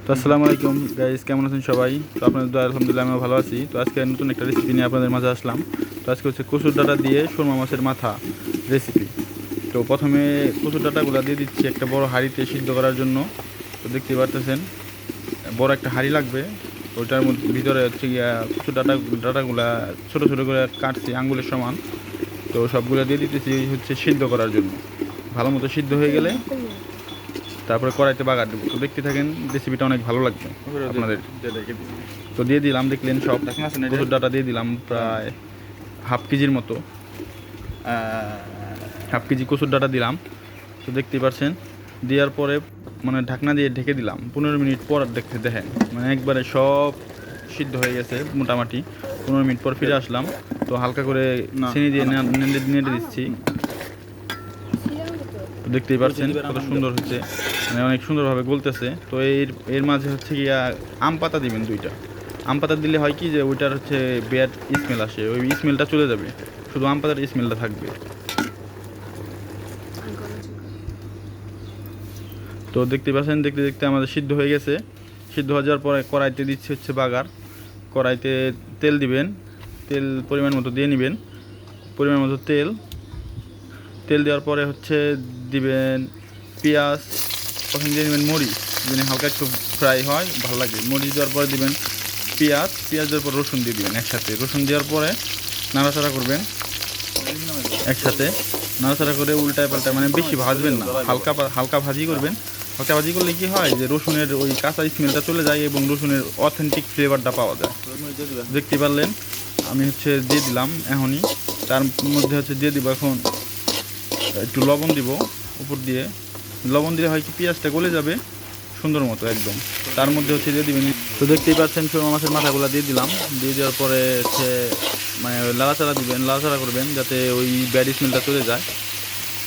তো আসসালামু আলাইকুম গাইস, কেমন আছেন সবাই? তো আপনাদের দোয়া আলহামদুলিল্লাহ আমিও ভালো আছি। তো আজকে নতুন একটা রেসিপি নিয়ে আপনাদের মাঝে আসলাম। তো আজকে হচ্ছে কচুর ডাঁটা দিয়ে সুরমা মাছের মাথা রেসিপি। তো প্রথমে কচুর ডাঁটাগুলো দিয়ে দিচ্ছি একটা বড় হাঁড়িতে সিদ্ধ করার জন্য। তো দেখতে পারতেছেন বড় একটা হাঁড়ি লাগবে। ওইটার মধ্যে ভিতরে হচ্ছে গিয়া কচুর ডাঁটাগুলা ছোটো ছোটো করে কাটছি আঙ্গুলের সমান। তো সবগুলো দিয়ে দিতেছি হচ্ছে সিদ্ধ করার জন্য। ভালো মতো সিদ্ধ হয়ে গেলে তারপরে কড়াইতে বাগার দেবো। তো দেখতে থাকেন, রেসিপিটা অনেক ভালো লাগবে আপনাদের। তো দিয়ে দিলাম, দেখলেন সব কচুর ডাঁটা দিয়ে দিলাম প্রায় হাফ কেজির মতো, হাফ কেজি কচুর ডাঁটা দিলাম। তো দেখতেই পাচ্ছেন, দেওয়ার পরে মানে ঢাকনা দিয়ে ঢেকে দিলাম 15 মিনিট পর। দেখতে দেখেন মানে একবারে সব সিদ্ধ হয়ে গেছে মোটামুটি। 15 মিনিট পর ফিরে আসলাম। তো হালকা করে চিনি দিয়ে নেড়ে দিচ্ছি। তো দেখতেই পাচ্ছেন কত সুন্দর হচ্ছে, মানে অনেক সুন্দরভাবে গলতেছে। তো এর মাঝে হচ্ছে গিয়া আম পাতা দিবেন 2টা। আম পাতা দিলে হয় কি যে ওইটার হচ্ছে ব্যাড স্মেল আসে, ওই স্মেলটা চলে যাবে, শুধু আম পাতার স্মেলটা থাকবে। তো দেখতে পাচ্ছেন, দেখতে দেখতে আমাদের সিদ্ধ হয়ে গেছে। সিদ্ধ হয়ে যাওয়ার পরে কড়াইতে দিচ্ছে হচ্ছে বাগার। কড়াইতে তেল দিবেন, তেল পরিমাণ মতো দিয়ে নেবেন, পরিমাণ মতো তেল। তেল দেওয়ার পরে হচ্ছে দিবেন পেঁয়াজ, প্রথমে দিয়ে নেবেন মরিচ, যেন হালকা একটু ফ্রাই হয় ভালো লাগে। মরিচ দেওয়ার পরে দিবেন পেঁয়াজ, পেঁয়াজ দেওয়ার পর রসুন দিয়ে দিবেন একসাথে। রসুন দেওয়ার পরে নাড়াচাড়া করবেন একসাথে, নাড়াচাড়া করে উল্টায় পাল্টায়, মানে বেশি ভাজবেন না, হালকা হালকা ভাজি করবেন। হালকা ভাজি করলে কি হয় যে রসুনের ওই কাঁচা স্মেলটা চলে যায় এবং রসুনের অথেন্টিক ফ্লেভারটা পাওয়া যায়। দেখতে পারলেন আমি হচ্ছে দিয়ে দিলাম এখনই। তার মধ্যে হচ্ছে দিয়ে দিব এখন একটু লবণ দিব উপর দিয়ে। লবণ দিলে হয় কি পেঁয়াজটা গলে যাবে সুন্দর মতো একদম। তার মধ্যে হচ্ছে দিয়ে দিবেন। তো দেখতেই পাচ্ছেন সুরমা মাছের মাথাগুলো দিয়ে দিলাম। দিয়ে দেওয়ার পরে হচ্ছে মানে লাড়াচাড়া দিবেন, লাড়াচাড়া করবেন যাতে ওই ব্যাড স্মেলটা চলে যায়।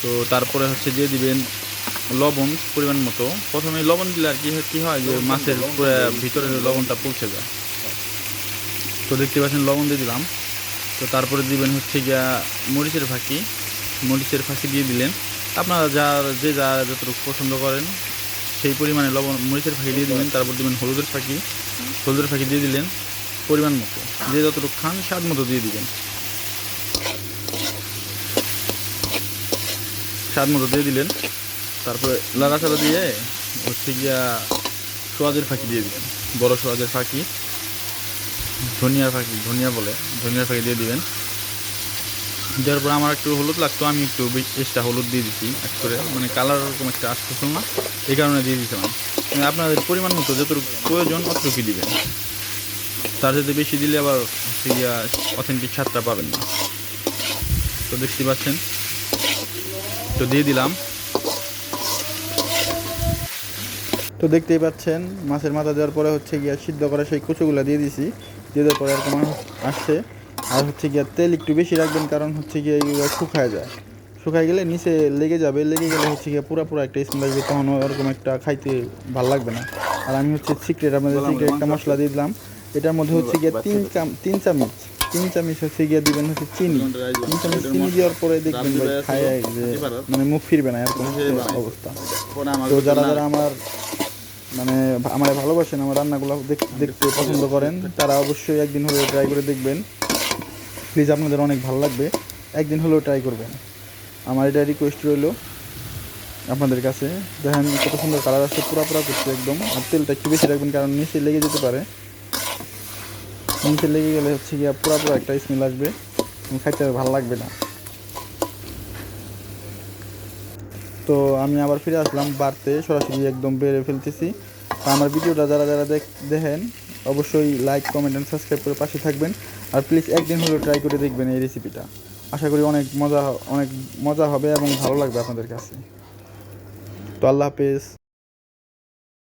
তো তারপরে হচ্ছে দিয়ে দিবেন লবণ পরিমাণ মতো। প্রথমে লবণ দিলে আর কি হয় যে মাছের ভিতরে লবণটা পৌঁছে যায়। তো দেখতে পাচ্ছেন লবণ দিয়ে দিলাম। তো তারপরে দিবেন হচ্ছে গিয়া মরিচের ফাঁকি। মরিচের ফাঁকি দিয়ে দিলেন, আপনারা যা যতটুকু পছন্দ করেন সেই পরিমাণে লবণ মরিচের ফাঁকি দিয়ে দিবেন। তারপর দিবেন হলুদের ফাঁকি, হলুদের ফাঁকি দিয়ে দিলেন পরিমাণ মতো, যে যতটুকু খান স্বাদ মতো দিয়ে দিবেন, স্বাদ মতো দিয়ে দিলেন। তারপরে লাড়াচাড়া দিয়ে হচ্ছে গিয়া সোয়াজের ফাঁকি দিয়ে দিবেন, বড় সোয়াজের ফাঁকি, ধনিয়ার ফাঁকি, ধনিয়া বলে, ধনিয়ার ফাঁকি দিয়ে দিবেন। দেওয়ার পর আমার একটু হলুদ লাগতো, আমি একটু এক্সট্রা হলুদ দিয়ে দিচ্ছি এক করে, মানে কালার ওরকম একটা আসতেছিল না, এই কারণে দিয়ে দিয়েছিলাম। মানে আপনাদের পরিমাণ মতো যতটুকু প্রয়োজন অতটুকু দিবেন, তার সাথে বেশি দিলে আবার হচ্ছে গিয়া অথেন্টিক স্বাদটা পাবেন না। তো দেখতে পাচ্ছেন, তো দিয়ে দিলাম। তো দেখতেই পাচ্ছেন মাছের মাথা দেওয়ার পরে হচ্ছে গিয়া সিদ্ধ করা সেই কচুগুলো দিয়ে দিছি। দিয়ে দেওয়ার পরে এরকম আসছে। আর হচ্ছে গিয়া তেল একটু বেশি রাখবেন, কারণ হচ্ছে গিয়া এইগুলো শুকায় যায়, শুকায় গেলে নিচে লেগে যাবে, লেগে গেলে হচ্ছে গিয়ে পুরো একটা স্মেল আসবে, তখন ওরকম একটা খাইতে ভালো লাগবে না। আর আমি হচ্ছে সিক্রেট, আমাদের সিক্রেট একটা মশলা দিয়ে দিলাম। এটার মধ্যে হচ্ছে গিয়ে তিন চামচ হচ্ছে গিয়ে দিবেন হচ্ছে চিনি। 3 চামচ চিনি দেওয়ার পরে দেখবেন ভাই খায় যে মানে মুখ ফিরবে না এরকম অবস্থা। তো যারা যারা মানে আমার ভালোবাসেন, আমার রান্নাগুলো দেখতে পছন্দ করেন, তারা অবশ্যই একদিন হলেও ট্রাই করে দেখবেন প্লিজ, আপনাদের অনেক ভালো লাগবে, একদিন হলেও ট্রাই করবেন। আমার এটা রিকোয়েস্ট রইল আপনাদের কাছে। দেখেন কত সুন্দর কালার আসছে, পুরা করছে একদম। আর তেলটা একটু বেশি রাখবেন, কারণ নিচে লেগে যেতে পারে, নিচে লেগে গেলে হচ্ছে গিয়ে পুরা একটা স্মেল আসবে, খাইতে ভালো লাগবে না। তো আমি আবার ফিরে আসলাম বাড়তে, সরাসরি একদম বেড়ে ফেলতেছি। তো আমার ভিডিওটা যারা যারা দেখেন অবশ্যই লাইক, কমেন্ট অ্যান্ড সাবস্ক্রাইব করে পাশে থাকবেন। আর প্লিজ একদিন হলেও ট্রাই করে দেখবেন এই রেসিপিটা, আশা করি অনেক মজা হবে এবং ভালো লাগবে আপনাদের কাছে। তো আল্লাহ হাফেজ।